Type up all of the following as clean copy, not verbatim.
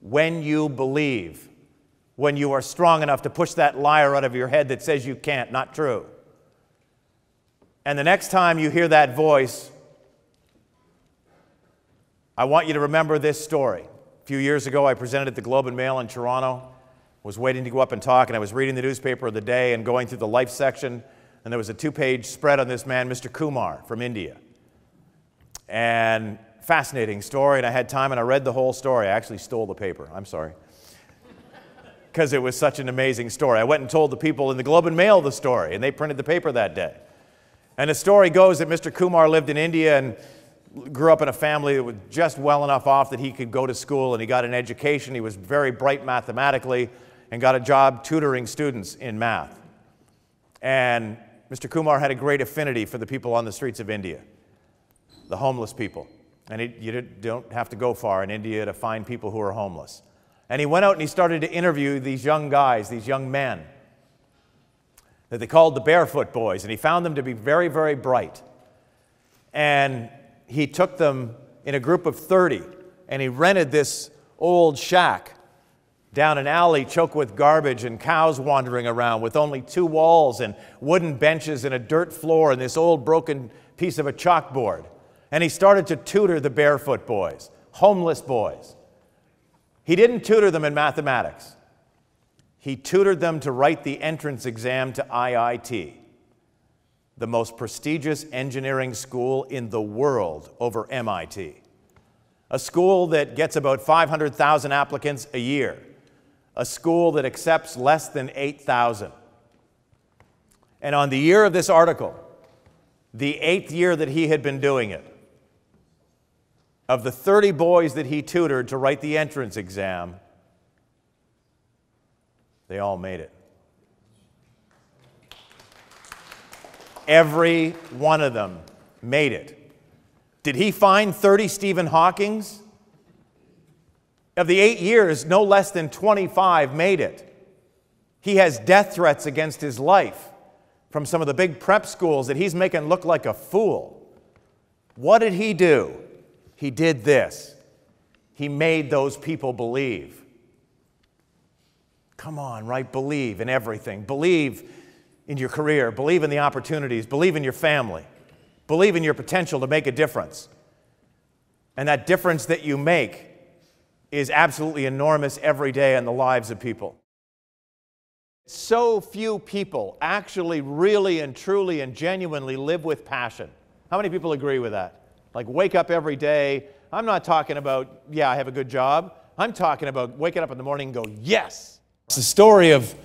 when you believe, when you are strong enough to push that liar out of your head that says you can't, not true. And the next time you hear that voice, I want you to remember this story. A few years ago, I presented at the Globe and Mail in Toronto, was waiting to go up and talk, and I was reading the newspaper of the day and going through the life section, and there was a 2-page spread on this man, Mr. Kumar, from India. And fascinating story, and I had time and I read the whole story. I actually stole the paper, I'm sorry, because it was such an amazing story. I went and told the people in the Globe and Mail the story, and they printed the paper that day. And the story goes that Mr. Kumar lived in India and grew up in a family that was just well enough off that he could go to school, and he got an education. He was very bright mathematically and got a job tutoring students in math. And Mr. Kumar had a great affinity for the people on the streets of India, the homeless people. And you don't have to go far in India to find people who are homeless. And he went out and he started to interview these young guys, these young men, that they called the Barefoot Boys, and he found them to be very, very bright. And he took them in a group of 30, and he rented this old shack down an alley choked with garbage and cows wandering around with only 2 walls and wooden benches and a dirt floor and this old broken piece of a chalkboard. And he started to tutor the Barefoot Boys, homeless boys. He didn't tutor them in mathematics. He tutored them to write the entrance exam to IIT, the most prestigious engineering school in the world over MIT. A school that gets about 500,000 applicants a year. A school that accepts less than 8,000. And on the year of this article, the 8th year that he had been doing it, of the 30 boys that he tutored to write the entrance exam, they all made it. Every one of them made it. Did he find 30 Stephen Hawkings? Of the 8 years, no less than 25 made it. He has death threats against his life from some of the big prep schools that he's making look like a fool. What did he do? He did this. He made those people believe. Come on, right? Believe in everything. Believe in your career. Believe in the opportunities. Believe in your family. Believe in your potential to make a difference. And that difference that you make is absolutely enormous every day in the lives of people. So few people actually really and truly and genuinely live with passion. How many people agree with that? Like wake up every day. I'm not talking about, yeah, I have a good job. I'm talking about waking up in the morning and go, yes. It's the story of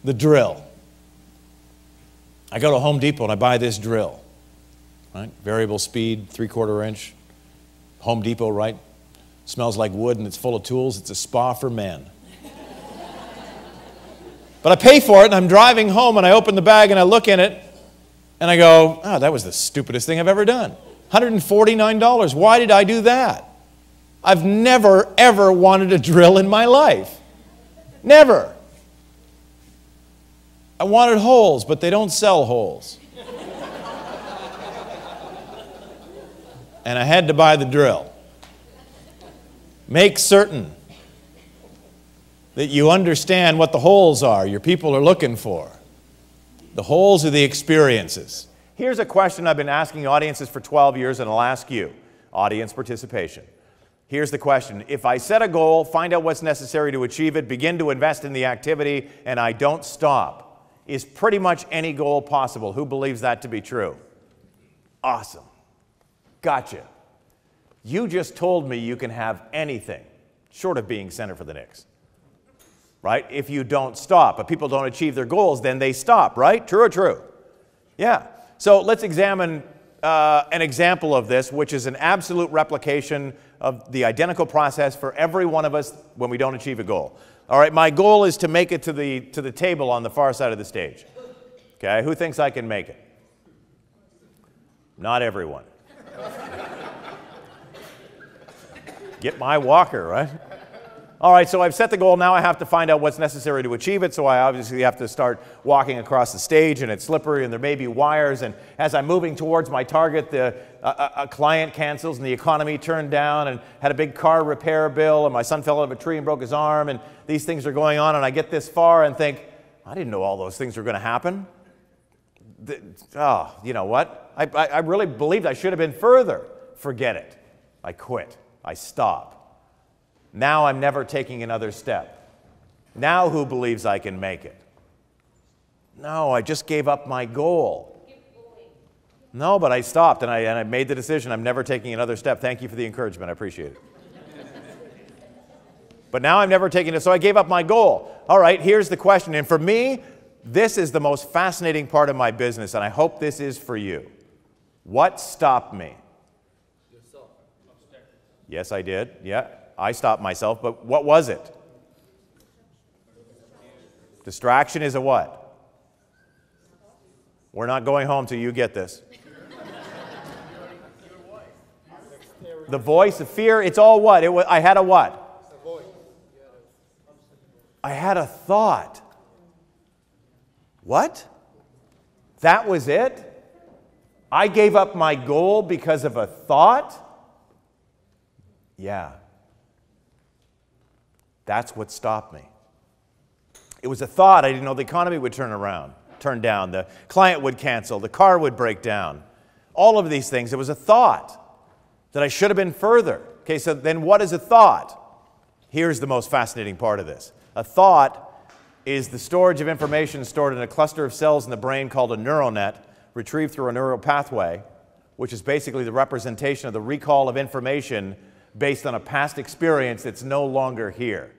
the drill. I go to Home Depot and I buy this drill. Right? Variable speed, 3/4 inch. Home Depot, right? Smells like wood and it's full of tools. It's a spa for men. But I pay for it and I'm driving home and I open the bag and I look in it and I go, oh, that was the stupidest thing I've ever done. $149. Why did I do that? I've never, ever wanted a drill in my life. Never. I wanted holes, but they don't sell holes. And I had to buy the drill. Make certain that you understand what the holes are your people are looking for. The holes are the experiences. Here's a question I've been asking audiences for 12 years, and I'll ask you, audience participation. Here's the question. If I set a goal, find out what's necessary to achieve it, begin to invest in the activity, and I don't stop, is pretty much any goal possible? Who believes that to be true? Awesome. Gotcha. You just told me you can have anything short of being center for the Knicks. Right? If you don't stop. But people don't achieve their goals, then they stop, right? True or true? Yeah. So let's examine an example of this, which is an absolute replication of the identical process for every one of us when we don't achieve a goal. All right, my goal is to make it to the table on the far side of the stage. Okay, who thinks I can make it? Not everyone. Get my walker, right? All right, so I've set the goal. Now I have to find out what's necessary to achieve it. So I obviously have to start walking across the stage, and it's slippery, and there may be wires. And as I'm moving towards my target, a client cancels, and the economy turned down, and had a big car repair bill, and my son fell out of a tree and broke his arm, and these things are going on. And I get this far and think, I didn't know all those things were going to happen. You know what? I really believed I should have been further. Forget it. I quit. I stop. Now I'm never taking another step. Now who believes I can make it? No, I just gave up my goal. No, but I stopped and I made the decision. I'm never taking another step. Thank you for the encouragement. I appreciate it. But now I'm never taking it, so I gave up my goal. All right, here's the question. And for me, this is the most fascinating part of my business, and I hope this is for you. What stopped me? Yourself. Yes, I did. Yeah. I stopped myself, but what was it? Distraction is a what? We're not going home till you get this. The voice, the fear, it's all what? I had a what? I had a thought. What? That was it? I gave up my goal because of a thought? Yeah. That's what stopped me. It was a thought. I didn't know the economy would turn down, the client would cancel, the car would break down. All of these things. It was a thought that I should have been further. Okay, so then what is a thought? Here's the most fascinating part of this. A thought is the storage of information stored in a cluster of cells in the brain called a neural net, retrieved through a neural pathway, which is basically the representation of the recall of information based on a past experience that's no longer here.